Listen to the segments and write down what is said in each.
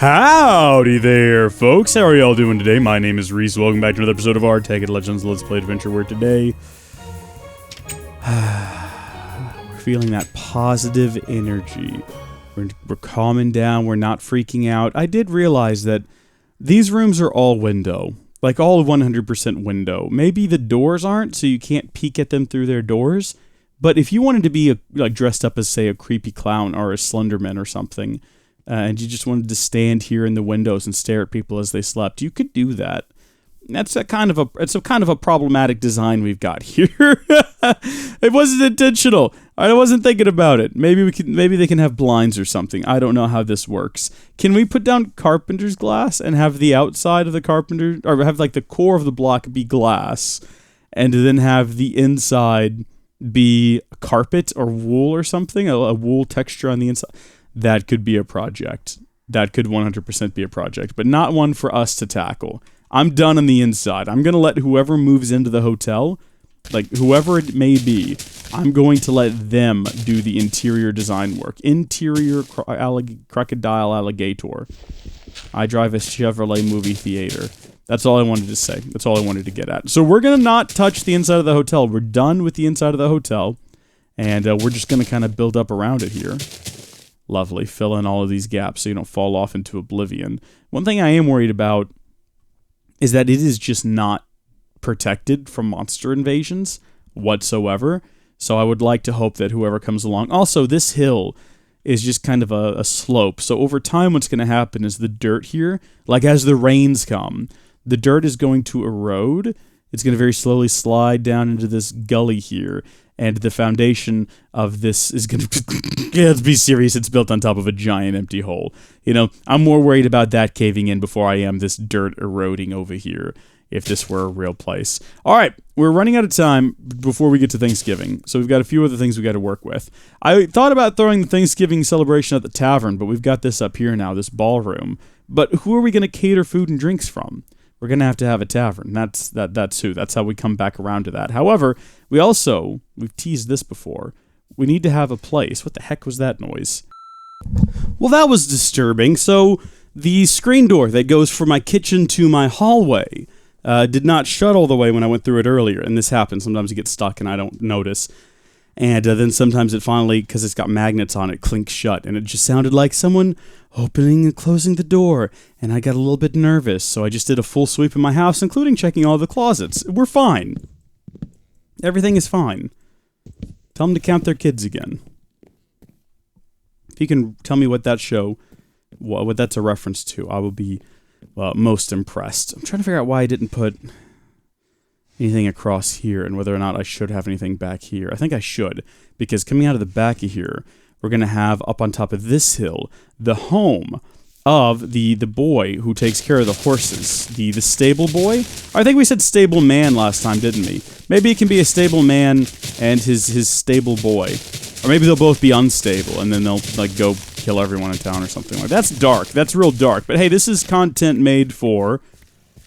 Howdy there, folks. How are y'all doing today? My name is Reese. Welcome back to another episode of our Tekkit Legends Let's Play Adventure, where today we're feeling that positive energy. We're calming down. We're not freaking out. I did realize that these rooms are all window. Like, all 100% window. Maybe the doors aren't, so you can't peek at them through their doors. But if you wanted to be dressed up as, say, a creepy clown or a Slenderman or something, and you just wanted to stand here in the windows and stare at people as they slept, you could do that. It's a kind of a problematic design we've got here. It wasn't intentional. I wasn't thinking about it. Maybe they can have blinds or something. I don't know how this works. Can we put down carpenter's glass and have the outside of the carpenter, or have like the core of the block be glass, and then have the inside be carpet or wool or something, a wool texture on the inside? That could be a project. That could 100% be a project, but not one for us to tackle. I'm done on the inside. I'm going to let whoever moves into the hotel, like whoever it may be, I'm going to let them do the interior design work. Interior crocodile alligator. I drive a Chevrolet movie theater. That's all I wanted to say. That's all I wanted to get at. So we're going to not touch the inside of the hotel. We're done with the inside of the hotel, and we're just going to kind of build up around it here. Lovely. Fill in all of these gaps so you don't fall off into oblivion. One thing I am worried about is that it is just not protected from monster invasions whatsoever. So I would like to hope that whoever comes along... Also, this hill is just kind of a slope. So over time, what's going to happen is the dirt here, like as the rains come, the dirt is going to erode. It's going to very slowly slide down into this gully here. And the foundation of this is going to... Let's be serious, it's built on top of a giant empty hole. You know, I'm more worried about that caving in before I am this dirt eroding over here, if this were a real place. Alright, we're running out of time before we get to Thanksgiving, so we've got a few other things we've got to work with. I thought about throwing the Thanksgiving celebration at the tavern, but we've got this up here now, this ballroom. But who are we going to cater food and drinks from? We're going to have a tavern. That's who. That's how we come back around to that. However, we've teased this before, we need to have a place. What the heck was that noise? Well, that was disturbing. So the screen door that goes from my kitchen to my hallway did not shut all the way when I went through it earlier. And this happens. Sometimes you get stuck and I don't notice. And then sometimes it finally, because it's got magnets on it, clinks shut. And it just sounded like someone opening and closing the door. And I got a little bit nervous. So I just did a full sweep in my house, including checking all the closets. We're fine. Everything is fine. Tell them to count their kids again. If you can tell me what that show, what that's a reference to, I will be most impressed. I'm trying to figure out why I didn't put anything across here and whether or not I should have anything back here. I think I should, because coming out of the back of here, we're going to have up on top of this hill the home of the boy who takes care of the horses. The stable boy? I think we said stable man last time, didn't we? Maybe it can be a stable man and his stable boy. Or maybe they'll both be unstable and then they'll like go kill everyone in town or something like that. That's dark. That's real dark. But hey, this is content made for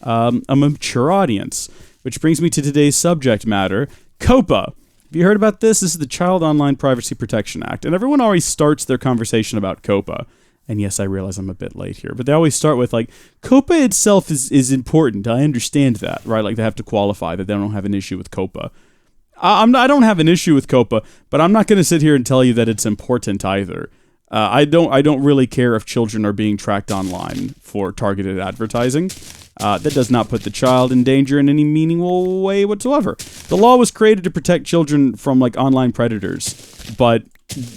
a mature audience. Which brings me to today's subject matter, COPPA. Have you heard about this? This is the Child Online Privacy Protection Act. And everyone always starts their conversation about COPPA. And yes, I realize I'm a bit late here, but they always start with, like, COPPA itself is important. I understand that, right? Like, they have to qualify that they don't have an issue with COPPA. I don't have an issue with COPPA, but I'm not going to sit here and tell you that it's important either. I don't really care if children are being tracked online for targeted advertising. That does not put the child in danger in any meaningful way whatsoever. The law was created to protect children from, like, online predators, but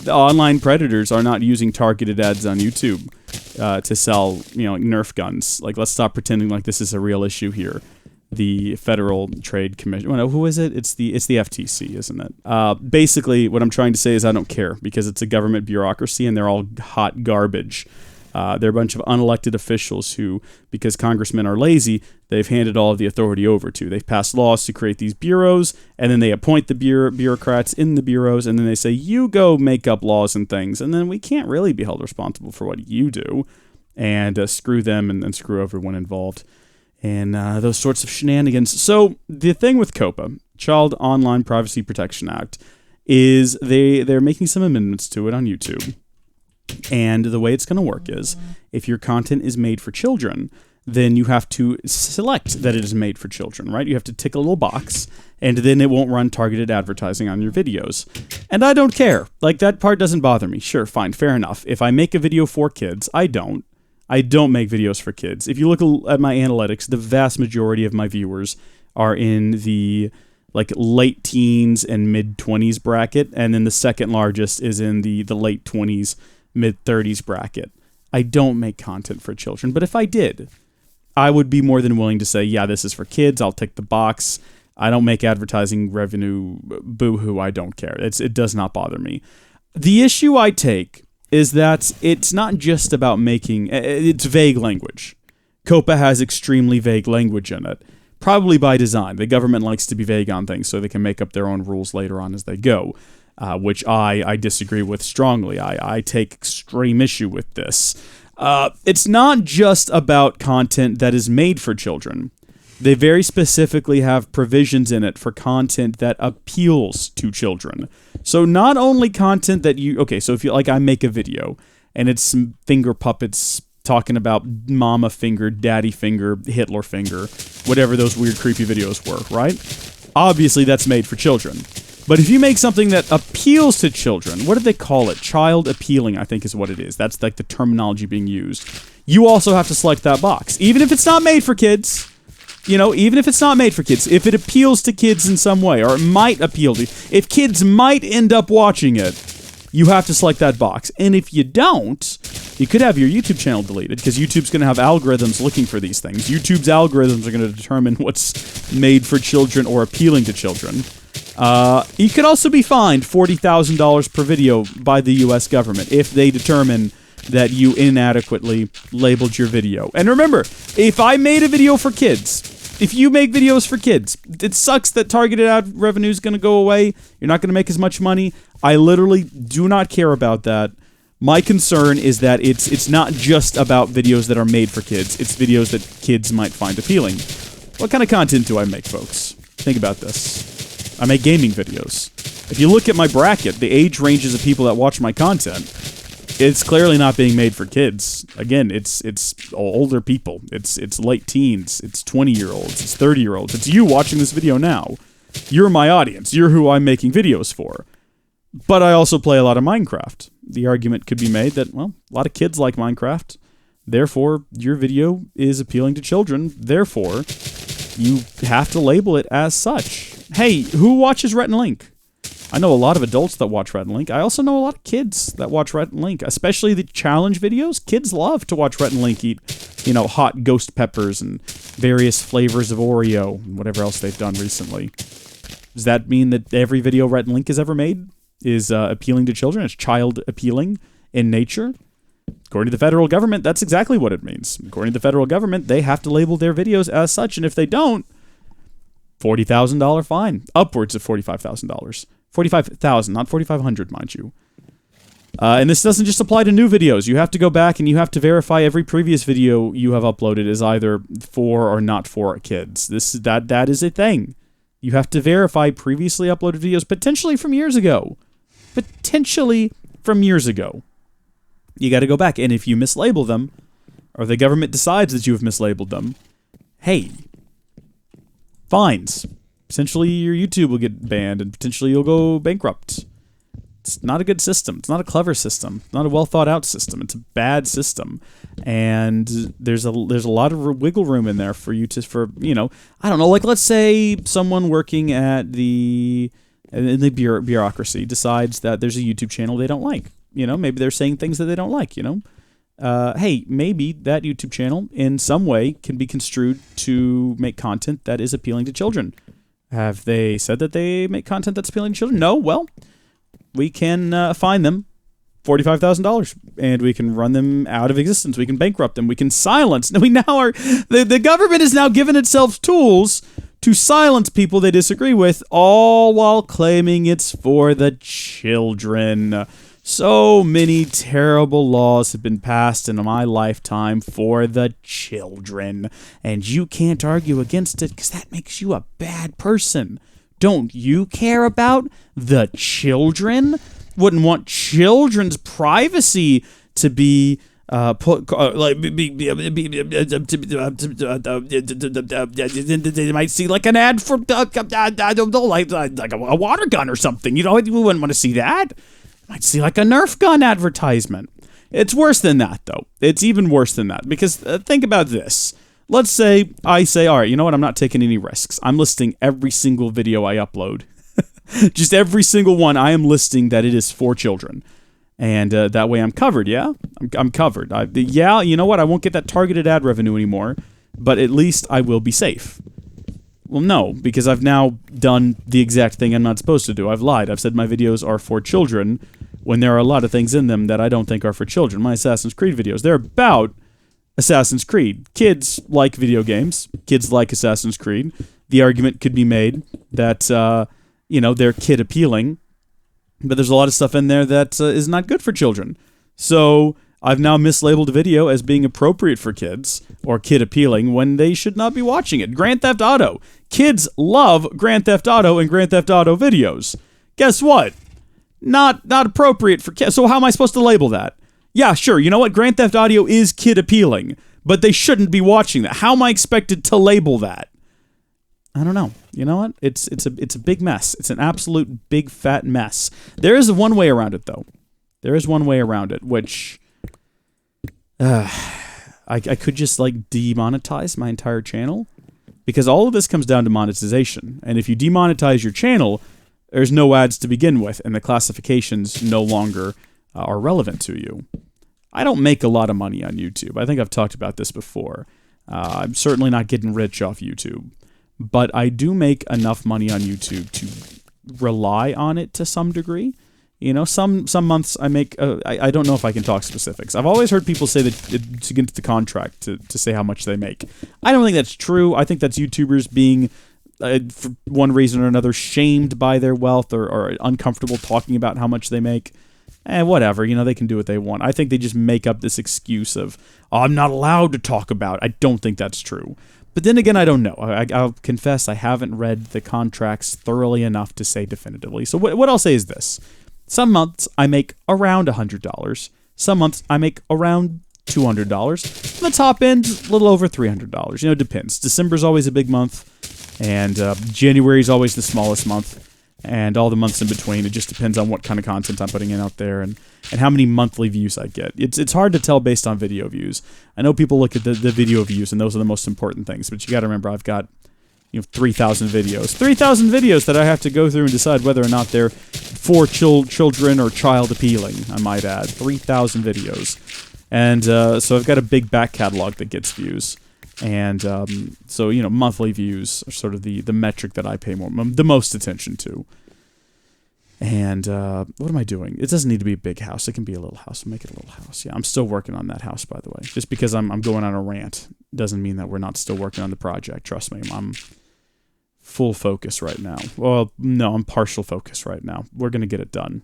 the online predators are not using targeted ads on YouTube to sell, like Nerf guns. Like, let's stop pretending like this is a real issue here. The Federal Trade Commission. Well, who is it? It's the FTC, isn't it? Basically, what I'm trying to say is I don't care because it's a government bureaucracy and they're all hot garbage. They're a bunch of unelected officials who, because congressmen are lazy, they've handed all of the authority over to. They've passed laws to create these bureaus, and then they appoint the bureaucrats in the bureaus, and then they say, you go make up laws and things, and then we can't really be held responsible for what you do, and screw them and screw everyone involved, and those sorts of shenanigans. So the thing with COPPA, Child Online Privacy Protection Act, is they're making some amendments to it on YouTube. And the way it's going to work is, if your content is made for children, then you have to select that it is made for children, right? You have to tick a little box, and then it won't run targeted advertising on your videos. And I don't care. Like, that part doesn't bother me. Sure, fine, fair enough. If I make a video for kids, I don't make videos for kids. If you look at my analytics, the vast majority of my viewers are in the late teens and mid 20s bracket, and then the second largest is in the late 20s, mid 30s bracket. I don't make content for children, but if I did, I would be more than willing to say, yeah, this is for kids. I'll tick the box. I don't make advertising revenue. Boo-hoo, I don't care. It does not bother me. The issue I take is that it's not just about making... It's vague language. COPA has extremely vague language in it. Probably by design. The government likes to be vague on things so they can make up their own rules later on as they go, which I disagree with strongly. I take extreme issue with this. It's not just about content that is made for children. They very specifically have provisions in it for content that appeals to children. So not only content that so if you I make a video and it's some finger puppets talking about mama finger, daddy finger, Hitler finger, whatever those weird creepy videos were, right? Obviously that's made for children. But if you make something that appeals to children, what do they call it? Child appealing, I think is what it is. That's like the terminology being used. You also have to select that box. Even if it's not made for kids, even if it's not made for kids, if it appeals to kids in some way, or it might appeal to, if kids might end up watching it, you have to select that box. And if you don't, you could have your YouTube channel deleted, because YouTube's going to have algorithms looking for these things. YouTube's algorithms are going to determine what's made for children or appealing to children. You could also be fined $40,000 per video by the U.S. government if they determine that you inadequately labeled your video. And remember, if I made a video for kids, if you make videos for kids, it sucks that targeted ad revenue is going to go away. You're not going to make as much money. I literally do not care about that. My concern is that it's not just about videos that are made for kids. It's videos that kids might find appealing. What kind of content do I make, folks? Think about this. I make gaming videos. If you look at my bracket, the age ranges of people that watch my content, it's clearly not being made for kids. Again, it's older people. It's late teens. It's 20-year-olds. It's 30-year-olds. It's you watching this video now. You're my audience. You're who I'm making videos for. But I also play a lot of Minecraft. The argument could be made that, well, a lot of kids like Minecraft. Therefore, your video is appealing to children. Therefore, you have to label it as such. Hey, who watches Rhett and Link? I know a lot of adults that watch Rhett and Link. I also know a lot of kids that watch Rhett and Link, especially the challenge videos. Kids love to watch Rhett and Link eat, hot ghost peppers and various flavors of Oreo and whatever else they've done recently. Does that mean that every video Rhett and Link has ever made is appealing to children? It's child appealing in nature? According to the federal government, that's exactly what it means. According to the federal government, they have to label their videos as such, and if they don't, $40,000 fine. Upwards of $45,000. $45,000, not $4,500, mind you. And this doesn't just apply to new videos. You have to go back and you have to verify every previous video you have uploaded is either for or not for kids. That is a thing. You have to verify previously uploaded videos, potentially from years ago. Potentially from years ago. You got to go back, and if you mislabel them, or the government decides that you have mislabeled them, hey, fines. Potentially your YouTube will get banned, and potentially you'll go bankrupt. It's not a good system. It's not a clever system. It's not a well-thought-out system. It's a bad system, and there's a lot of wiggle room in there for you to, I don't know, like let's say someone working at in the bureaucracy decides that there's a YouTube channel they don't like. Maybe they're saying things that they don't like, hey, maybe that YouTube channel in some way can be construed to make content that is appealing to children. Have they said that they make content that's appealing to children? No? Well, we can fine them $45,000, and we can run them out of existence. We can bankrupt them. We can silence. The government has now given itself tools to silence people they disagree with, all while claiming it's for the children. So many terrible laws have been passed in my lifetime for the children, and you can't argue against it because that makes you a bad person. Don't you care about the children? Wouldn't want children's privacy to be they might see like an ad for I don't know, like a water gun or something. You wouldn't want to see that. You might see like a Nerf gun advertisement. It's worse than that, though. It's even worse than that, because think about this. Let's say I say, all right, you know what? I'm not taking any risks. I'm listing every single video I upload. Just every single one, I am listing that it is for children. And that way I'm covered, yeah? I'm covered. Yeah, you know what? I won't get that targeted ad revenue anymore, but at least I will be safe. Well, no, because I've now done the exact thing I'm not supposed to do. I've lied. I've said my videos are for children when there are a lot of things in them that I don't think are for children. My Assassin's Creed videos, they're about Assassin's Creed. Kids like video games. Kids like Assassin's Creed. The argument could be made that, they're kid appealing, but there's a lot of stuff in there that is not good for children. So I've now mislabeled a video as being appropriate for kids or kid appealing when they should not be watching it. Grand Theft Auto. Kids love Grand Theft Auto and Grand Theft Auto videos. Guess what? Not appropriate for kids. So how am I supposed to label that? Yeah, sure. You know what? Grand Theft Auto is kid appealing, but they shouldn't be watching that. How am I expected to label that? I don't know. You know what? It's a big mess. It's an absolute big fat mess. There is one way around it, though. There is one way around it, which I could just like demonetize my entire channel, because all of this comes down to monetization. And if you demonetize your channel, there's no ads to begin with, and the classifications no longer are relevant to you. I don't make a lot of money on YouTube. I think I've talked about this before. I'm certainly not getting rich off YouTube, but I do make enough money on YouTube to rely on it to some degree. You know, some months I make, I don't know if I can talk specifics. I've always heard people say that to get into the contract to say how much they make. I don't think that's true. I think that's YouTubers being, for one reason or another, shamed by their wealth or uncomfortable talking about how much they make. Whatever, they can do what they want. I think they just make up this excuse of, I'm not allowed to talk about it. I don't think that's true. But then again, I don't know. I'll confess I haven't read the contracts thoroughly enough to say definitively. So what I'll say is this. Some months I make around $100. Some months I make around $200. On the top end, a little over $300. It depends. December's always a big month, and January's always the smallest month, and all the months in between. It just depends on what kind of content I'm putting in out there and how many monthly views I get. It's hard to tell based on video views. I know people look at the video views, and those are the most important things, but you got to remember I've got 3,000 videos. 3,000 videos that I have to go through and decide whether or not they're for children or child appealing, I might add. 3,000 videos. And so I've got a big back catalog that gets views. And so, monthly views are sort of the metric that I pay the most attention to. And what am I doing? It doesn't need to be a big house. It can be a little house. Make it a little house. Yeah, I'm still working on that house, by the way. Just because I'm going on a rant doesn't mean that we're not still working on the project. Trust me, I'm full focus right now. Well, no, I'm partial focus right now. We're going to get it done.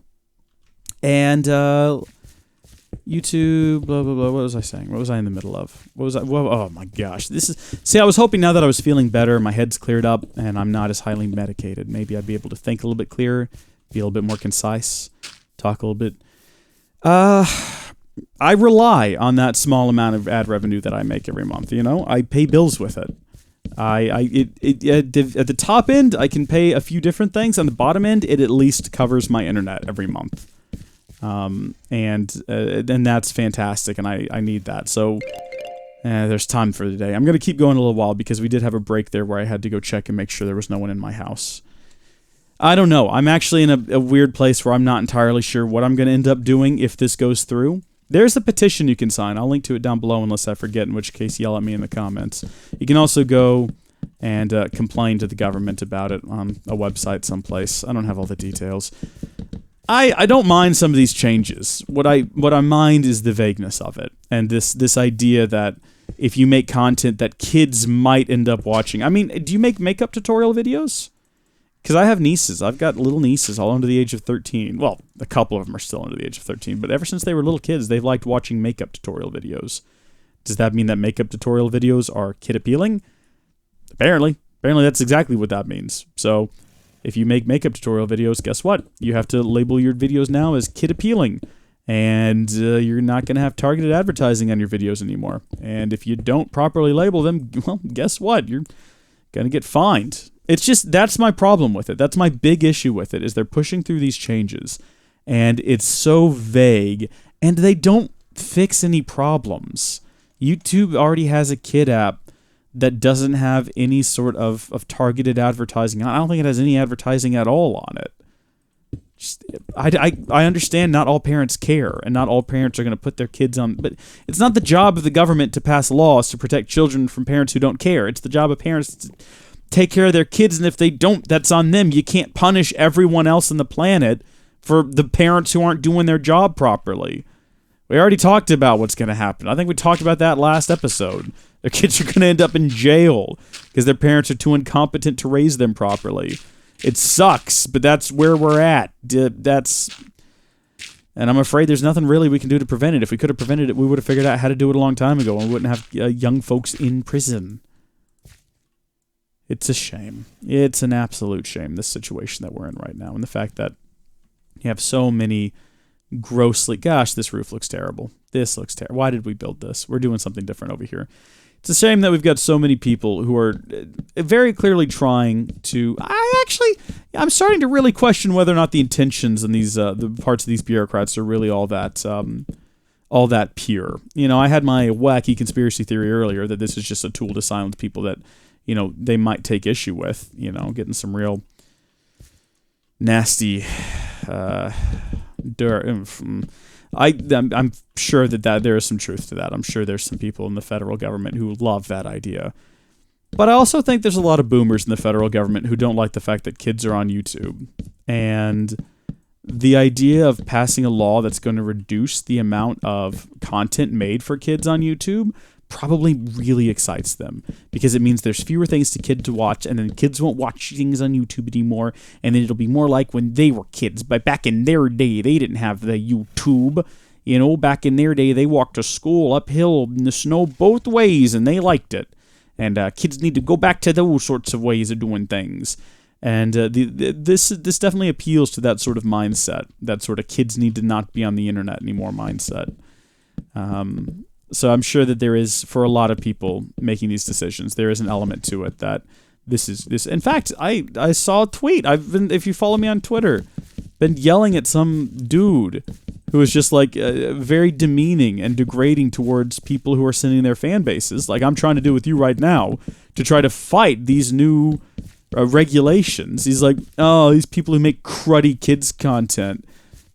And YouTube, blah, blah, blah. What was I saying? What was I in the middle of? What was I? Whoa, oh, my gosh. See, I was hoping now that I was feeling better, my head's cleared up, and I'm not as highly medicated. Maybe I'd be able to think a little bit clearer, be a little bit more concise, talk a little bit. I rely on that small amount of ad revenue that I make every month. I pay bills with it. At the top end, I can pay a few different things. On the bottom end, it at least covers my internet every month. And that's fantastic, and I need that. So there's time for the day. I'm going to keep going a little while because we did have a break there where I had to go check and make sure there was no one in my house. I don't know. I'm actually in a weird place where I'm not entirely sure what I'm going to end up doing if this goes through. There's a petition you can sign. I'll link to it down below unless I forget, in which case yell at me in the comments. You can also go and complain to the government about it on a website someplace. I don't have all the details. I don't mind some of these changes. What I mind is the vagueness of it, and this idea that if you make content that kids might end up watching. I mean, do you make makeup tutorial videos? Because I have nieces. I've got little nieces all under the age of 13. Well, a couple of them are still under the age of 13, but ever since they were little kids, they've liked watching makeup tutorial videos. Does that mean that makeup tutorial videos are kid appealing? Apparently that's exactly what that means. So if you make makeup tutorial videos, guess what? You have to label your videos now as kid appealing. And you're not going to have targeted advertising on your videos anymore. And if you don't properly label them, well, guess what? You're going to get fined. It's just, that's my problem with it. That's my big issue with it, is they're pushing through these changes. And it's so vague. And they don't fix any problems. YouTube already has a kid app that doesn't have any sort of targeted advertising. I don't think it has any advertising at all on it. I understand not all parents care, and not all parents are going to put their kids on, but it's not the job of the government to pass laws to protect children from parents who don't care. It's the job of parents to take care of their kids, and if they don't, that's on them. You can't punish everyone else on the planet for the parents who aren't doing their job properly. We already talked about what's going to happen. I think we talked about that last episode. Their kids are going to end up in jail because their parents are too incompetent to raise them properly. It sucks, but that's where we're at. And I'm afraid there's nothing really we can do to prevent it. If we could have prevented it, we would have figured out how to do it a long time ago, and we wouldn't have young folks in prison. It's a shame. It's an absolute shame, this situation that we're in right now, and the fact that you have so many grossly... Gosh, this roof looks terrible. This looks terrible. Why did we build this? We're doing something different over here. It's a shame that we've got so many people who are very clearly trying to... I'm starting to really question whether or not the intentions in these the parts of these bureaucrats are really all that pure. You know, I had my wacky conspiracy theory earlier that this is just a tool to silence people that, you know, they might take issue with. You know, getting some real nasty dirt. I'm sure that there is some truth to that. I'm sure there's some people in the federal government who love that idea. But I also think there's a lot of boomers in the federal government who don't like the fact that kids are on YouTube. And the idea of passing a law that's going to reduce the amount of content made for kids on YouTube probably really excites them, because it means there's fewer things to kids to watch, and then kids won't watch things on YouTube anymore, and then it'll be more like when they were kids. But back in their day, they didn't have the YouTube. You know, back in their day, they walked to school uphill in the snow both ways, and they liked it. And kids need to go back to those sorts of ways of doing things. And this definitely appeals to that sort of mindset, that sort of kids need to not be on the internet anymore mindset. So I'm sure that there is, for a lot of people making these decisions, there is an element to it that this is. In fact, I saw a tweet. If you follow me on Twitter, been yelling at some dude who was just like very demeaning and degrading towards people who are sending their fan bases, like I'm trying to do with you right now, to try to fight these new regulations. He's like, oh, these people who make cruddy kids content.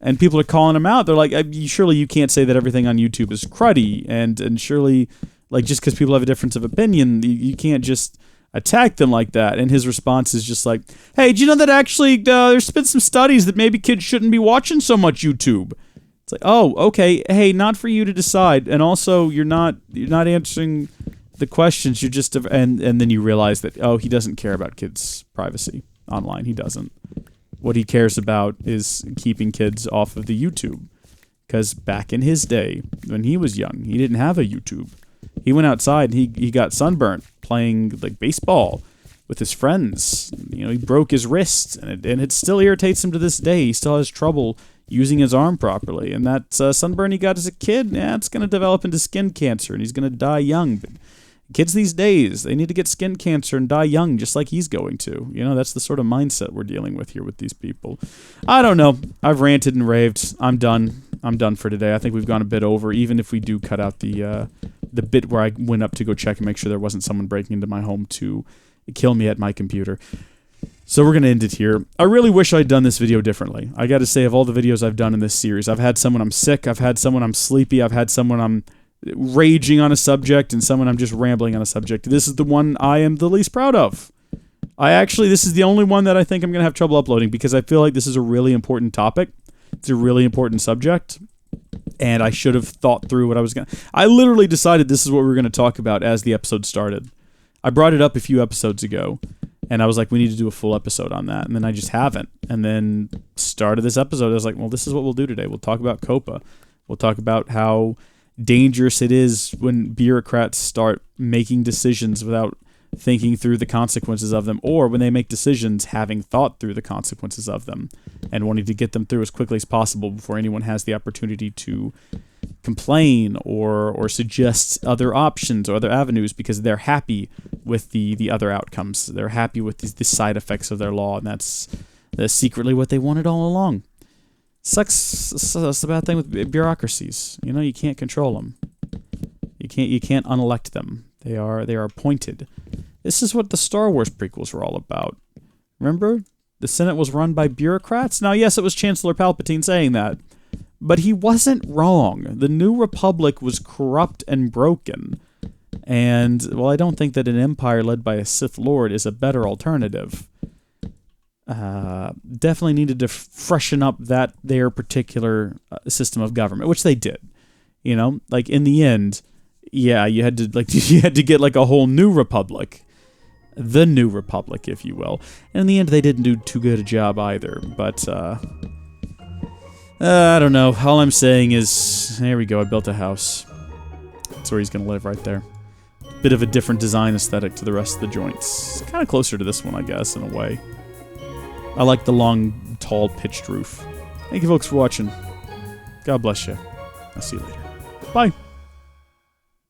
And people are calling him out. They're like, surely you can't say that everything on YouTube is cruddy. And surely, like, just because people have a difference of opinion, you can't just attack them like that. And his response is just like, hey, do you know that actually there's been some studies that maybe kids shouldn't be watching so much YouTube? It's like, oh, okay. Hey, not for you to decide. And also, you're not answering the questions. You're just... And then you realize that, oh, he doesn't care about kids' privacy online. He doesn't. What he cares about is keeping kids off of the YouTube. Because back in his day, when he was young, he didn't have a YouTube. He went outside and he got sunburnt playing like baseball with his friends. You know, he broke his wrist, and it still irritates him to this day. He still has trouble using his arm properly. And that sunburn he got as a kid, it's going to develop into skin cancer, and he's going to die young. But kids these days, they need to get skin cancer and die young, just like he's going to. You know, that's the sort of mindset we're dealing with here with these people. I don't know. I've ranted and raved. I'm done. I'm done for today. I think we've gone a bit over, even if we do cut out the bit where I went up to go check and make sure there wasn't someone breaking into my home to kill me at my computer. So we're going to end it here. I really wish I'd done this video differently. I got to say, of all the videos I've done in this series, I've had someone I'm sick, I've had someone I'm sleepy, I've had someone I'm raging on a subject, and someone I'm just rambling on a subject. This is the one I am the least proud of. This is the only one that I think I'm going to have trouble uploading, because I feel like this is a really important topic. It's a really important subject, and I should have thought through what I was going to... I literally decided this is what we were going to talk about as the episode started. I brought it up a few episodes ago, and I was like, we need to do a full episode on that, and then I just haven't. And then started this episode, I was like, well, this is what we'll do today. We'll talk about COPA. We'll talk about how dangerous it is when bureaucrats start making decisions without thinking through the consequences of them, or when they make decisions, having thought through the consequences of them, and wanting to get them through as quickly as possible before anyone has the opportunity to complain or suggest other options or other avenues, because they're happy with the other outcomes. They're happy with the side effects of their law, and that's secretly what they wanted all along. Sucks. That's the bad thing with bureaucracies. You can't control them. You can't unelect them. They are appointed. This is what the Star Wars prequels were all about. Remember? The Senate was run by bureaucrats? Now, yes, it was Chancellor Palpatine saying that, but he wasn't wrong. The New Republic was corrupt and broken. And, well, I don't think that an empire led by a Sith Lord is a better alternative. Definitely needed to freshen up their particular system of government, which they did. Like, in the end, yeah, you had to get like a whole new republic. The New Republic, if you will. And in the end, they didn't do too good a job either. But, I don't know. All I'm saying is, there we go, I built a house. That's where he's going to live, right there. Bit of a different design aesthetic to the rest of the joints. Kind of closer to this one, I guess, in a way. I like the long, tall, pitched roof. Thank you folks for watching. God bless you. I'll see you later. Bye.